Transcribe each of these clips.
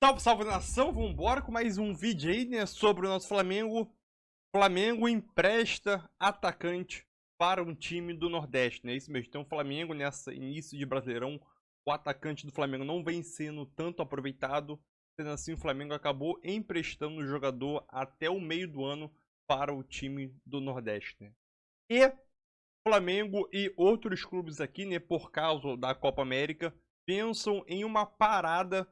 Salve, salve nação, vambora com mais um vídeo aí, né, sobre o nosso Flamengo. Flamengo empresta atacante para um time do Nordeste, né, isso mesmo. Então o Flamengo, nessa início de Brasileirão, o atacante do Flamengo não vem sendo tanto aproveitado. Sendo assim, o Flamengo acabou emprestando o jogador até o meio do ano para o time do Nordeste, né. E Flamengo e outros clubes aqui, né, por causa da Copa América, pensam em uma parada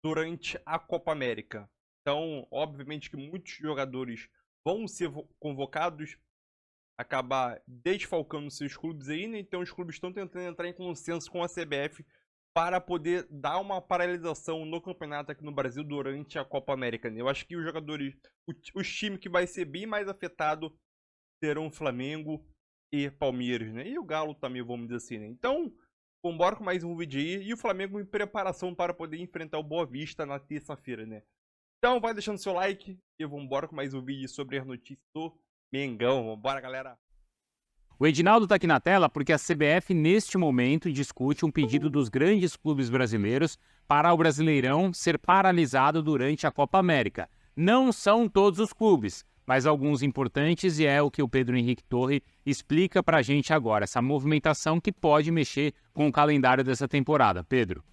durante a Copa América. Então, obviamente que muitos jogadores vão ser convocados, acabar desfalcando seus clubes aí, né? Então os clubes estão tentando entrar em consenso com a CBF para poder dar uma paralisação no campeonato aqui no Brasil durante a Copa América, né? Eu acho que os jogadores, os times que vai ser bem mais afetado serão Flamengo e Palmeiras, né? E o Galo também, vamos dizer assim, né? Então, vambora com mais um vídeo aí. E o Flamengo em preparação para poder enfrentar o Boa Vista na terça-feira, né? Então, vai deixando seu like e vambora com mais um vídeo sobre as notícias do Mengão. Vambora, galera! O Edinaldo está aqui na tela porque a CBF, neste momento, discute um pedido dos grandes clubes brasileiros para o Brasileirão ser paralisado durante a Copa América. Não são todos os clubes, mas alguns importantes, e é o que o Pedro Henrique Torre explica para a gente agora, essa movimentação que pode mexer com o calendário dessa temporada. Pedro.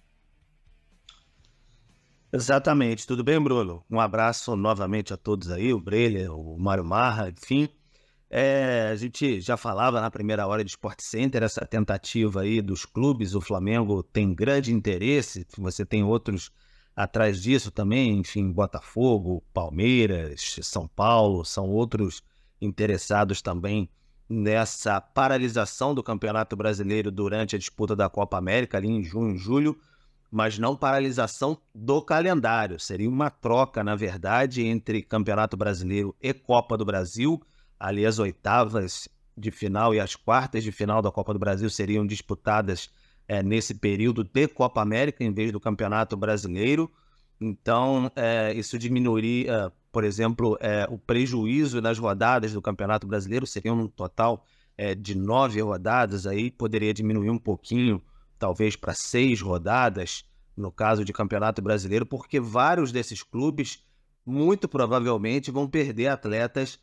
Exatamente, tudo bem, Bruno? Um abraço novamente a todos aí, o Breler, o Mário Marra, enfim. A gente já falava na primeira hora de Sport Center, essa tentativa aí dos clubes, o Flamengo tem grande interesse, você tem outros atrás disso também, enfim, Botafogo, Palmeiras, São Paulo, são outros interessados também nessa paralisação do Campeonato Brasileiro durante a disputa da Copa América, ali em junho, julho, mas não paralisação do calendário. Seria uma troca, na verdade, entre Campeonato Brasileiro e Copa do Brasil. Ali as oitavas de final e as quartas de final da Copa do Brasil seriam disputadas nesse período de Copa América, em vez do Campeonato Brasileiro. Então, isso diminuiria, por exemplo, o prejuízo nas rodadas do Campeonato Brasileiro. Seriam um total de 9 rodadas, aí poderia diminuir um pouquinho, talvez para 6 rodadas, no caso de Campeonato Brasileiro, porque vários desses clubes, muito provavelmente, vão perder atletas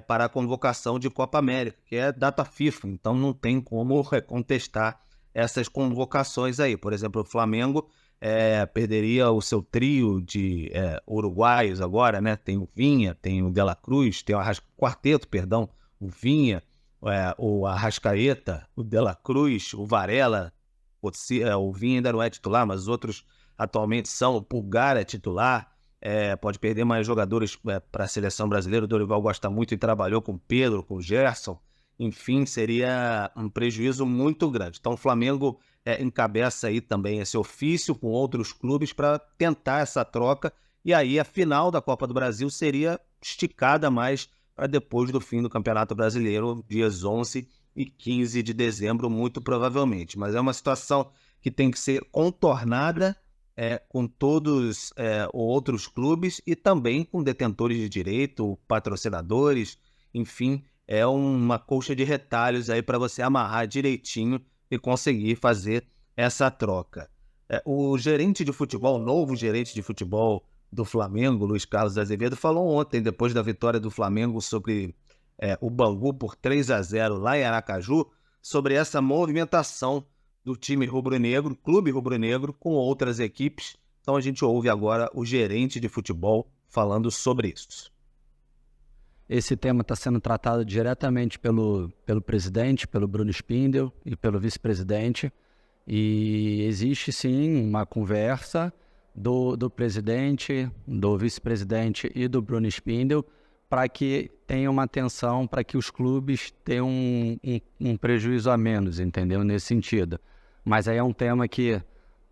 para a convocação de Copa América, que é data FIFA, então não tem como contestar essas convocações aí. Por exemplo, o Flamengo perderia o seu trio de uruguaios agora, né? Tem o Vinha, tem o De La Cruz, tem o quarteto, perdão, o Vinha, o Arrascaeta, o De La Cruz, o Varela. O Vinha ainda não é titular, mas os outros atualmente são. O Pulgar é titular, pode perder mais jogadores para a seleção brasileira. O Dorival gosta muito e trabalhou com o Pedro, com o Gerson. Enfim, seria um prejuízo muito grande. Então o Flamengo encabeça aí também esse ofício com outros clubes para tentar essa troca. E aí a final da Copa do Brasil seria esticada mais para depois do fim do Campeonato Brasileiro, dias 11 e 15 de dezembro, muito provavelmente. Mas é uma situação que tem que ser contornada com todos outros clubes e também com detentores de direito, patrocinadores, enfim, é uma colcha de retalhos aí para você amarrar direitinho e conseguir fazer essa troca. O gerente de futebol, o novo gerente de futebol do Flamengo, Luiz Carlos Azevedo, falou ontem, depois da vitória do Flamengo sobre o Bangu por 3-0 lá em Aracaju, sobre essa movimentação do time rubro-negro, clube rubro-negro, com outras equipes. Então a gente ouve agora o gerente de futebol falando sobre isso. Esse tema está sendo tratado diretamente pelo presidente, pelo Bruno Spindel e pelo vice-presidente, e existe sim uma conversa do presidente, do vice-presidente e do Bruno Spindel para que tenha uma atenção, para que os clubes tenham um prejuízo a menos, entendeu? Nesse sentido. Mas aí é um tema que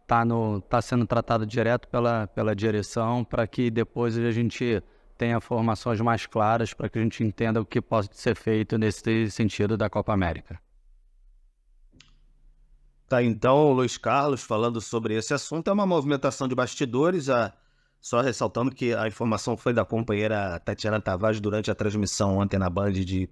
está sendo tratado direto pela direção, para que depois a gente tenha informações mais claras, para que a gente entenda o que pode ser feito nesse sentido da Copa América. Tá, então, o Luiz Carlos falando sobre esse assunto. É uma movimentação de bastidores, só ressaltando que a informação foi da companheira Tatiana Tavares durante a transmissão ontem na Band de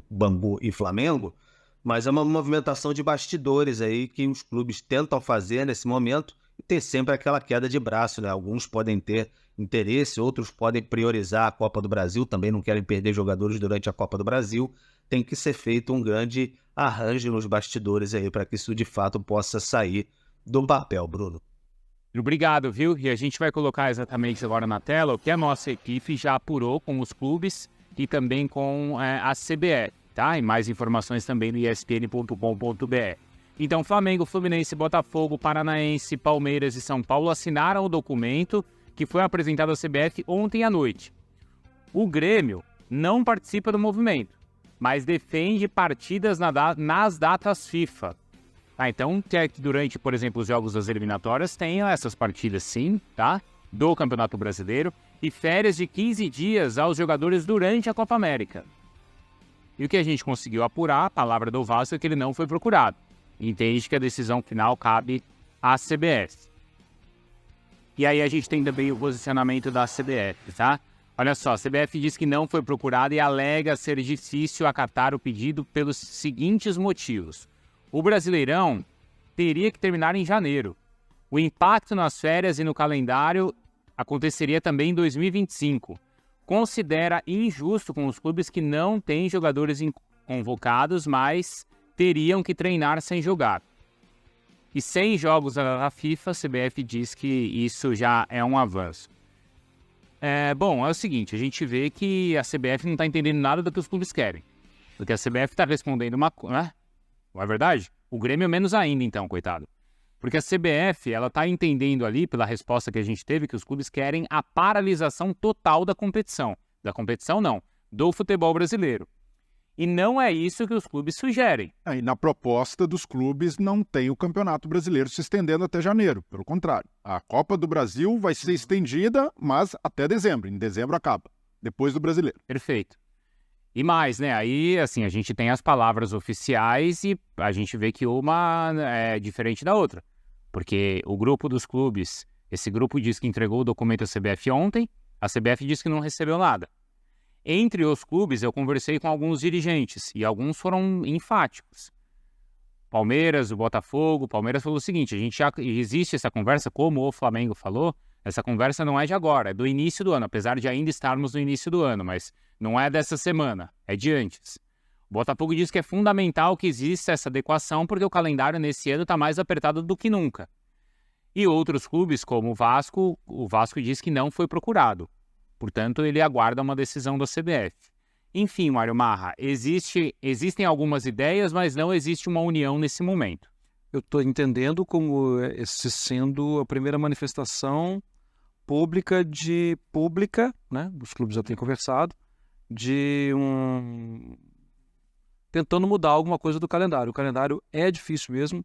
Bangu e Flamengo, mas é uma movimentação de bastidores aí que os clubes tentam fazer nesse momento tem sempre aquela queda de braço, né? Alguns podem ter interesse, outros podem priorizar a Copa do Brasil, também não querem perder jogadores durante a Copa do Brasil. Tem que ser feito um grande arranjo nos bastidores aí para que isso de fato possa sair do papel, Bruno. Obrigado, viu? E a gente vai colocar exatamente agora na tela o que a nossa equipe já apurou com os clubes e também com a CBF, tá? E mais informações também no espn.com.br. Então, Flamengo, Fluminense, Botafogo, Paranaense, Palmeiras e São Paulo assinaram o documento que foi apresentado à CBF ontem à noite. O Grêmio não participa do movimento, mas defende partidas nas datas FIFA. Então, durante, por exemplo, os jogos das eliminatórias, tem essas partidas sim, tá? Do Campeonato Brasileiro e férias de 15 dias aos jogadores durante a Copa América. E o que a gente conseguiu apurar, a palavra do Vasco, é que ele não foi procurado. Entende que a decisão final cabe à CBF. E aí a gente tem também o posicionamento da CBF, tá? Olha só, a CBF diz que não foi procurada e alega ser difícil acatar o pedido pelos seguintes motivos. O Brasileirão teria que terminar em janeiro. O impacto nas férias e no calendário aconteceria também em 2025. Considera injusto com os clubes que não têm jogadores convocados, mas teriam que treinar sem jogar. E sem jogos da FIFA, a CBF diz que isso já é um avanço. Bom, é o seguinte, a gente vê que a CBF não está entendendo nada do que os clubes querem. Porque a CBF está respondendo uma coisa, né? Não é verdade? O Grêmio menos ainda, então, coitado. Porque a CBF, ela está entendendo ali, pela resposta que a gente teve, que os clubes querem a paralisação total da competição. Da competição, não. Do futebol brasileiro. E não é isso que os clubes sugerem. E na proposta dos clubes não tem o Campeonato Brasileiro se estendendo até janeiro. Pelo contrário, a Copa do Brasil vai ser estendida, mas até dezembro. Em dezembro acaba, depois do Brasileiro. Perfeito. E mais, né? Aí, assim, a gente tem as palavras oficiais e a gente vê que uma é diferente da outra. Porque o grupo dos clubes, esse grupo diz que entregou o documento à CBF ontem, a CBF diz que não recebeu nada. Entre os clubes, eu conversei com alguns dirigentes e alguns foram enfáticos. Palmeiras, o Botafogo, o Palmeiras falou o seguinte, existe essa conversa, como o Flamengo falou, essa conversa não é de agora, é do início do ano, apesar de ainda estarmos no início do ano, mas não é dessa semana, é de antes. O Botafogo diz que é fundamental que exista essa adequação porque o calendário nesse ano está mais apertado do que nunca. E outros clubes, como o Vasco diz que não foi procurado. Portanto, ele aguarda uma decisão da CBF. Enfim, Mário Marra, existem algumas ideias, mas não existe uma união nesse momento. Eu estou entendendo como esse sendo a primeira manifestação pública, né? Os clubes já têm conversado, tentando mudar alguma coisa do calendário. O calendário é difícil mesmo.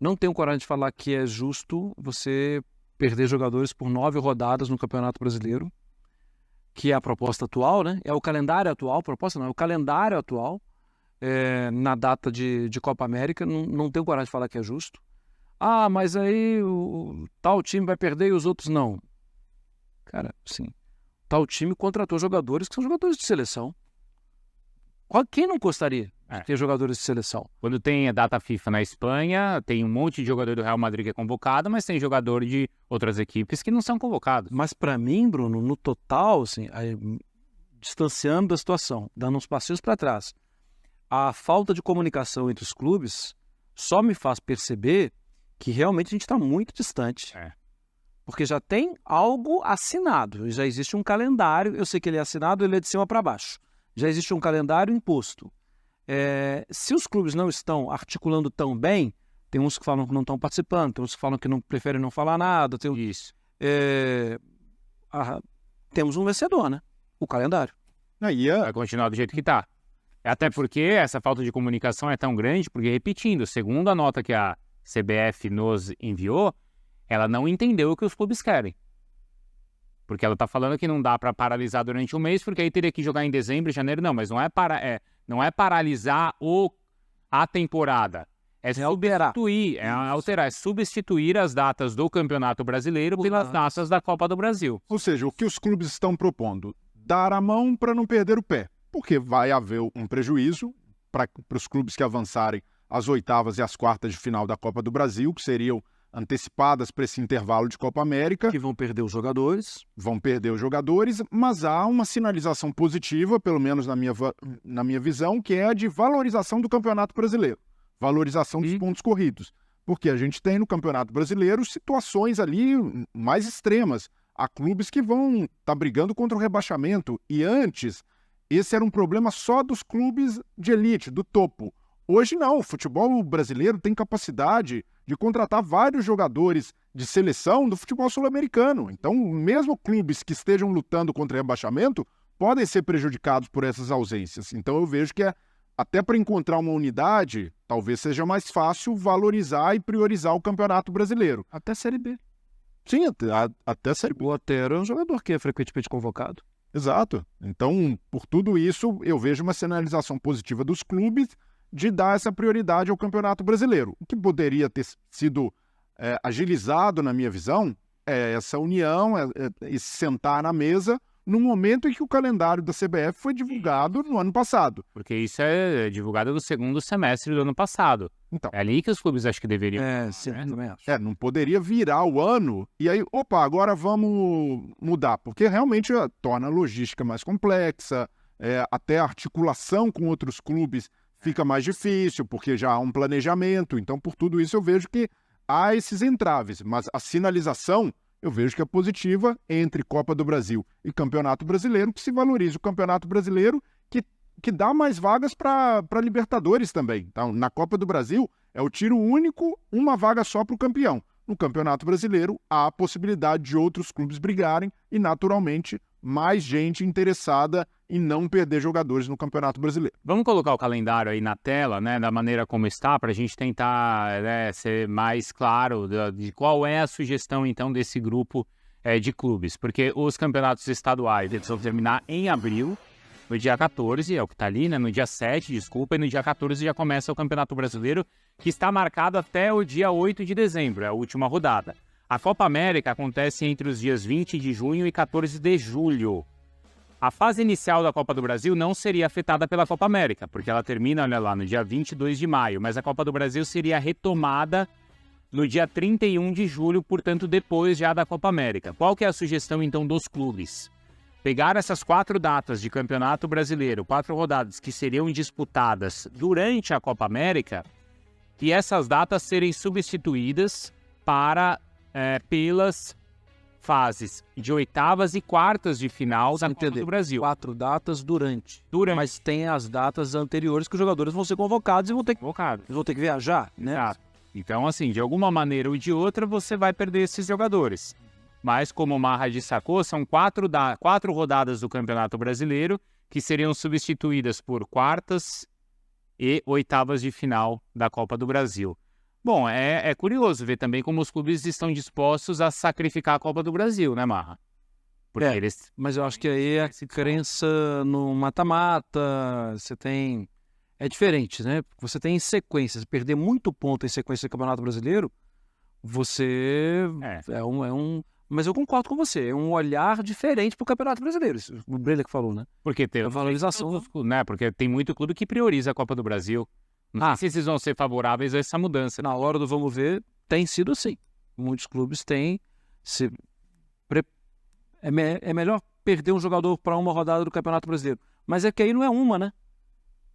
Não tenho coragem de falar que é justo você perder jogadores por 9 rodadas no Campeonato Brasileiro, que é a proposta atual, né? É o calendário atual, proposta não, é o calendário atual, na data de Copa América. Não tenho coragem de falar que é justo. Ah, mas aí o tal time vai perder e os outros não. Cara, sim. Tal time contratou jogadores que são jogadores de seleção. Quem não gostaria de ter jogadores de seleção? Quando tem a data FIFA na Espanha, tem um monte de jogador do Real Madrid que é convocado, mas tem jogador de outras equipes que não são convocados. Mas para mim, Bruno, no total, assim, distanciando da situação, dando uns passinhos para trás, a falta de comunicação entre os clubes só me faz perceber que realmente a gente está muito distante. Porque já tem algo assinado, já existe um calendário, eu sei que ele é assinado, ele é de cima para baixo. Já existe um calendário imposto. Se os clubes não estão articulando tão bem, tem uns que falam que não estão participando, tem uns que falam que não preferem não falar nada. Isso. Temos um vencedor, né? O calendário. Vai continuar do jeito que está. Até porque essa falta de comunicação é tão grande, porque, repetindo, segundo a nota que a CBF nos enviou, ela não entendeu o que os clubes querem. Porque ela está falando que não dá para paralisar durante um mês, porque aí teria que jogar em dezembro, janeiro. Não, mas não é paralisar a temporada. É substituir as datas do Campeonato Brasileiro pelas datas da Copa do Brasil. Ou seja, o que os clubes estão propondo? Dar a mão para não perder o pé. Porque vai haver um prejuízo para os clubes que avançarem às oitavas e às quartas de final da Copa do Brasil, que seriam antecipadas para esse intervalo de Copa América. Que vão perder os jogadores. Vão perder os jogadores, mas há uma sinalização positiva, pelo menos na minha visão, que é a de valorização do Campeonato Brasileiro. Valorização dos pontos corridos. Porque a gente tem no Campeonato Brasileiro situações ali mais extremas. Há clubes que vão estar brigando contra o rebaixamento. E antes, esse era um problema só dos clubes de elite, do topo. Hoje não, o futebol brasileiro tem capacidade de contratar vários jogadores de seleção do futebol sul-americano. Então, mesmo clubes que estejam lutando contra o rebaixamento podem ser prejudicados por essas ausências. Então, eu vejo que até para encontrar uma unidade, talvez seja mais fácil valorizar e priorizar o Campeonato Brasileiro. Até Série B. Sim, até a Série B. O Otero é um jogador que é frequentemente convocado. Exato. Então, por tudo isso, eu vejo uma sinalização positiva dos clubes de dar essa prioridade ao Campeonato Brasileiro. O que poderia ter sido agilizado, na minha visão, é essa união, esse sentar na mesa no momento em que o calendário da CBF foi divulgado no ano passado. Porque isso é divulgado no segundo semestre do ano passado. Então, É ali que os clubes acho que deveriam. Sim, também acho. não poderia virar o ano e aí, agora vamos mudar, porque realmente torna a logística mais complexa, até a articulação com outros clubes fica mais difícil, porque já há um planejamento. Então, por tudo isso, eu vejo que há esses entraves, mas a sinalização eu vejo que é positiva entre Copa do Brasil e Campeonato Brasileiro, que se valoriza o Campeonato Brasileiro, que dá mais vagas para Libertadores também. Então, na Copa do Brasil, é o tiro único, uma vaga só para o campeão. No Campeonato Brasileiro, há a possibilidade de outros clubes brigarem e, naturalmente, mais gente interessada em não perder jogadores no Campeonato Brasileiro. Vamos colocar o calendário aí na tela, né, da maneira como está, para a gente tentar, né, ser mais claro de qual é a sugestão, então, desse grupo de clubes. Porque os campeonatos estaduais eles vão terminar em abril, no dia 14, é o que está ali, né, no dia 7, desculpa, e no dia 14 já começa o Campeonato Brasileiro, que está marcado até o dia 8 de dezembro, é a última rodada. A Copa América acontece entre os dias 20 de junho e 14 de julho. A fase inicial da Copa do Brasil não seria afetada pela Copa América, porque ela termina, olha lá, no dia 22 de maio, mas a Copa do Brasil seria retomada no dia 31 de julho, portanto, depois já da Copa América. Qual que é a sugestão, então, dos clubes? Pegar essas 4 datas de Campeonato Brasileiro, 4 rodadas que seriam disputadas durante a Copa América, e essas datas serem substituídas pelas fases de oitavas e quartas de final da Copa do Brasil. 4 datas durante. Mas tem as datas anteriores que os jogadores vão ser convocados e vão ter que viajar, né? Exato. Então, assim, de alguma maneira ou de outra, você vai perder esses jogadores. Mas, como o Marra destacou, são 4 rodadas do Campeonato Brasileiro que seriam substituídas por quartas e oitavas de final da Copa do Brasil. Bom, é curioso ver também como os clubes estão dispostos a sacrificar a Copa do Brasil, né, Marra? Porque mas eu acho que aí a crença no mata-mata, você tem... É diferente, né? Você tem em sequência, perder muito ponto em sequência do Campeonato Brasileiro, você... Mas eu concordo com você, é um olhar diferente para o Campeonato Brasileiro. Isso, o Breler que falou, né? Porque tem a valorização, né? Porque tem muito clube que prioriza a Copa do Brasil. Não sei se esses vão ser favoráveis a essa mudança. Na hora do vamos ver, tem sido assim. Muitos clubes têm. É melhor perder um jogador para uma rodada do Campeonato Brasileiro. Mas é que aí não é uma, né?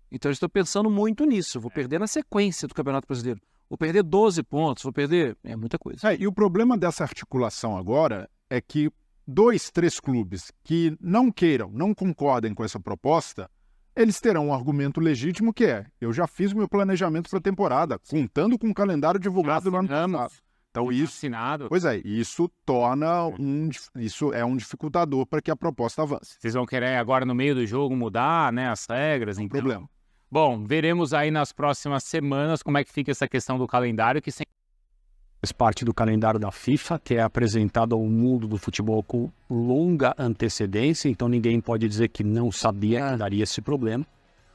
Então eu estou pensando muito nisso. Vou perder na sequência do Campeonato Brasileiro. Vou perder 12 pontos, vou perder... É muita coisa. E o problema dessa articulação agora é que 2, 3 clubes que não queiram, não concordem com essa proposta, eles terão um argumento legítimo que é: eu já fiz o meu planejamento para a temporada, contando com o calendário divulgado no ano passado. Então isso torna isso é um dificultador para que a proposta avance. Vocês vão querer agora no meio do jogo mudar, né, as regras? Então... problema. Bom, veremos aí nas próximas semanas como é que fica essa questão do calendário, que sempre faz parte do calendário da FIFA, que é apresentado ao mundo do futebol com longa antecedência, então ninguém pode dizer que não sabia que daria esse problema.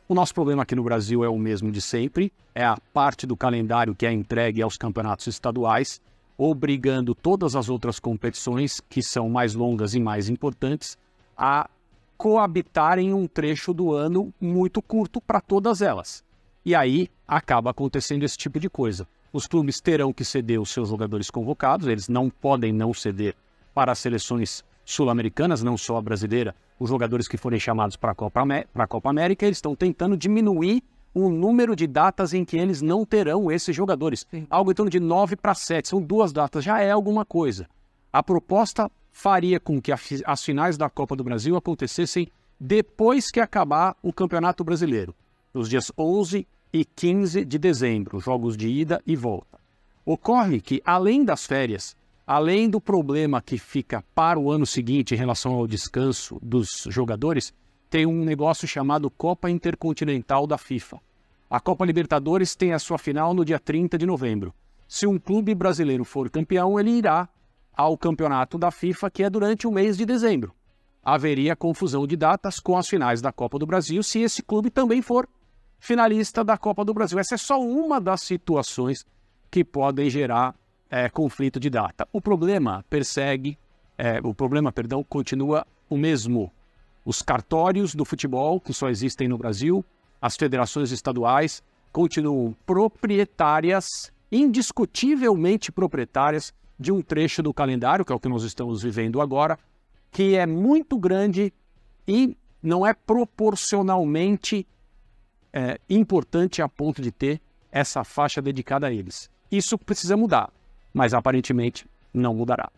O nosso problema aqui no Brasil é o mesmo de sempre, é a parte do calendário que é entregue aos campeonatos estaduais, obrigando todas as outras competições, que são mais longas e mais importantes, a coabitar em um trecho do ano muito curto para todas elas. E aí acaba acontecendo esse tipo de coisa. os clubes terão que ceder os seus jogadores convocados, eles não podem não ceder para as seleções sul-americanas, não só a brasileira, os jogadores que forem chamados para a Copa América, eles estão tentando diminuir o número de datas em que eles não terão esses jogadores. Algo em torno de 9 para 7, são 2 datas, já é alguma coisa. A proposta faria com que as finais da Copa do Brasil acontecessem depois que acabar o Campeonato Brasileiro, nos dias 11 e 15 de dezembro, jogos de ida e volta. Ocorre que, além das férias, além do problema que fica para o ano seguinte em relação ao descanso dos jogadores, tem um negócio chamado Copa Intercontinental da FIFA. A Copa Libertadores tem a sua final no dia 30 de novembro. Se um clube brasileiro for campeão, ele irá ao campeonato da FIFA, que é durante o mês de dezembro. Haveria confusão de datas com as finais da Copa do Brasil se esse clube também for finalista da Copa do Brasil. Essa é só uma das situações que podem gerar conflito de data. O problema continua o mesmo. Os cartórios do futebol, que só existem no Brasil, as federações estaduais, continuam proprietárias, indiscutivelmente proprietárias, de um trecho do calendário, que é o que nós estamos vivendo agora, que é muito grande e não é proporcionalmente importante a ponto de ter essa faixa dedicada a eles. Isso precisa mudar, mas aparentemente não mudará.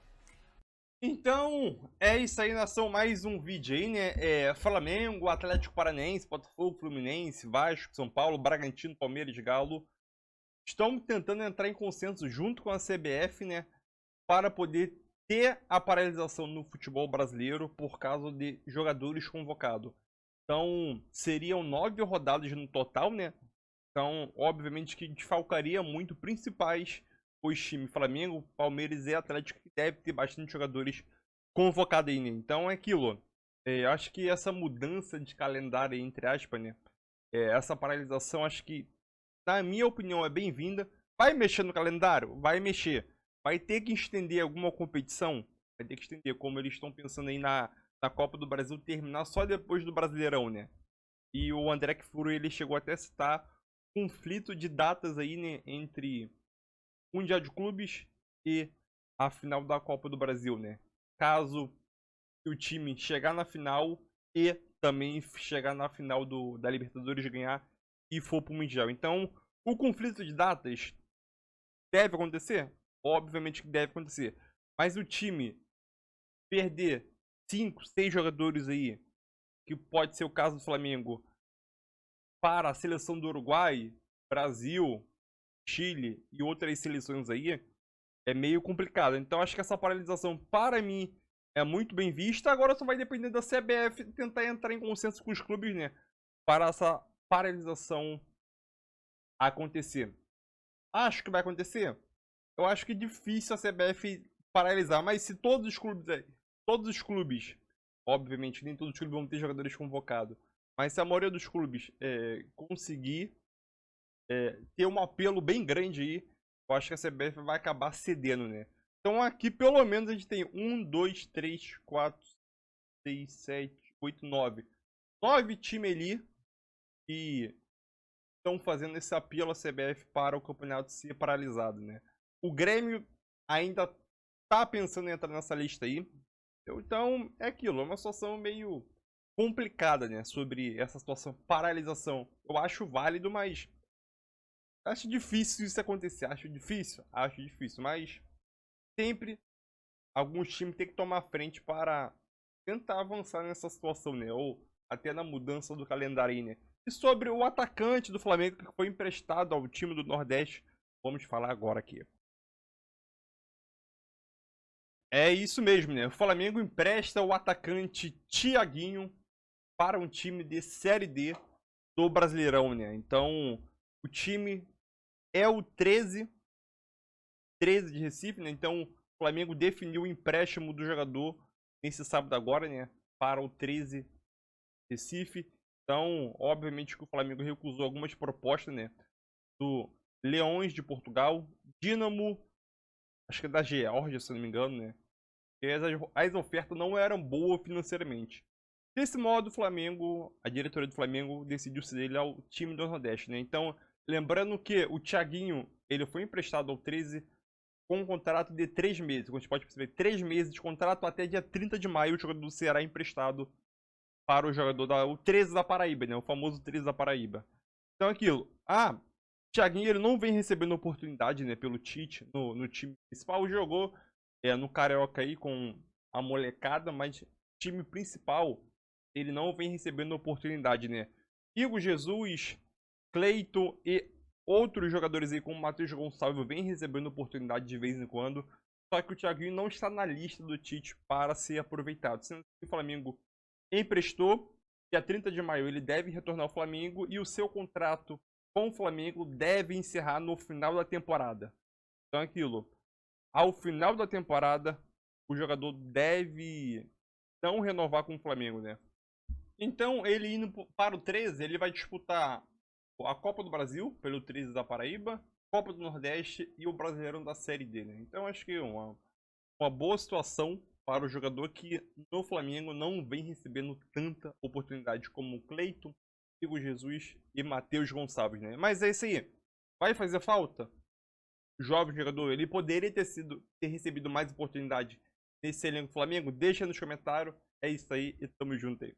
Então, é isso aí, nação, mais um vídeo aí, né? Flamengo, Atlético Paranaense, Botafogo, Fluminense, Vasco, São Paulo, Bragantino, Palmeiras, Galo estão tentando entrar em consenso junto com a CBF, né? Para poder ter a paralisação no futebol brasileiro por causa de jogadores convocados. Então, seriam 9 rodadas no total, né? Então, obviamente que desfalcaria muito principais os times Flamengo, Palmeiras e Atlético, que deve ter bastante jogadores convocados aí, né? Então é aquilo. Acho que essa mudança de calendário, entre aspas, né? Essa paralisação, acho que, na minha opinião, é bem-vinda. Vai mexer no calendário? Vai mexer. Vai ter que estender alguma competição? Vai ter que estender, como eles estão pensando aí na Copa do Brasil terminar só depois do Brasileirão, né? E o André Kfouri, ele chegou até a citar conflito de datas aí, né, entre o Mundial de Clubes e a final da Copa do Brasil, né? Caso o time chegar na final e também chegar na final da Libertadores, ganhar e for pro Mundial. Então, o conflito de datas deve acontecer? Obviamente que deve acontecer. Mas o time perder 5, 6 jogadores aí, que pode ser o caso do Flamengo, para a seleção do Uruguai, Brasil, Chile e outras seleções aí, é meio complicado. Então acho que essa paralisação, para mim, é muito bem vista. Agora só vai depender da CBF tentar entrar em consenso com os clubes, né? Para essa paralisação acontecer. Acho que vai acontecer. Eu acho que é difícil a CBF paralisar, mas se todos os clubes, obviamente nem todos os clubes vão ter jogadores convocados, mas se a maioria dos clubes conseguir ter um apelo bem grande aí, eu acho que a CBF vai acabar cedendo, né? Então aqui pelo menos a gente tem 1, 2, 3, 4, 6, 7, 8, 9. 9 times ali que estão fazendo esse apelo à CBF para o campeonato ser paralisado, né? O Grêmio ainda tá pensando em entrar nessa lista aí. Então é aquilo, é uma situação meio complicada, né? Sobre essa situação, paralisação. Eu acho válido, mas acho difícil isso acontecer. Acho difícil, mas sempre alguns times têm que tomar frente para tentar avançar nessa situação, né? Ou até na mudança do calendário aí, né? E sobre o atacante do Flamengo que foi emprestado ao time do Nordeste, vamos falar agora aqui. É isso mesmo, né? O Flamengo empresta o atacante Thiaguinho para um time de Série D do Brasileirão, né? Então, o time é o 13 de Recife, né? Então, o Flamengo definiu o empréstimo do jogador nesse sábado agora, né? Para o 13 Recife. Então, obviamente que o Flamengo recusou algumas propostas, né? Do Leões de Portugal, Dínamo, acho que é da Geórgia, se não me engano, né? E as ofertas não eram boas financeiramente. Desse modo, o Flamengo, a diretoria do Flamengo decidiu ceder ele ao time do Nordeste, né? Então, lembrando que o Thiaguinho, ele foi emprestado ao 13 com um contrato de 3 meses. Como a gente pode perceber, 3 meses de contrato até dia 30 de maio o jogador do Ceará é emprestado para o jogador o 13 da Paraíba, né? O famoso 13 da Paraíba. Então aquilo, Thiaguinho ele não vem recebendo oportunidade, né, pelo Tite no time principal, jogou no Carioca aí com a molecada, mas time principal ele não vem recebendo oportunidade, né? Igor Jesus, Cleiton e outros jogadores aí como Matheus Gonçalves vem recebendo oportunidade de vez em quando, só que o Thiaguinho não está na lista do Tite para ser aproveitado, sendo que o Flamengo emprestou, dia 30 de maio ele deve retornar ao Flamengo e o seu contrato com o Flamengo deve encerrar no final da temporada. Então é aquilo, ao final da temporada o jogador deve não renovar com o Flamengo, né? Então ele indo para o 13, ele vai disputar a Copa do Brasil pelo 13 da Paraíba, Copa do Nordeste e o Brasileirão da Série D, né? Então acho que é uma boa situação para o jogador que no Flamengo não vem recebendo tanta oportunidade como o Cleiton, Igor Jesus e Matheus Gonçalves, né? Mas é isso aí. Vai fazer falta? O jovem jogador, ele poderia ter recebido mais oportunidade nesse elenco do Flamengo? Deixa nos comentários. É isso aí e tamo junto aí.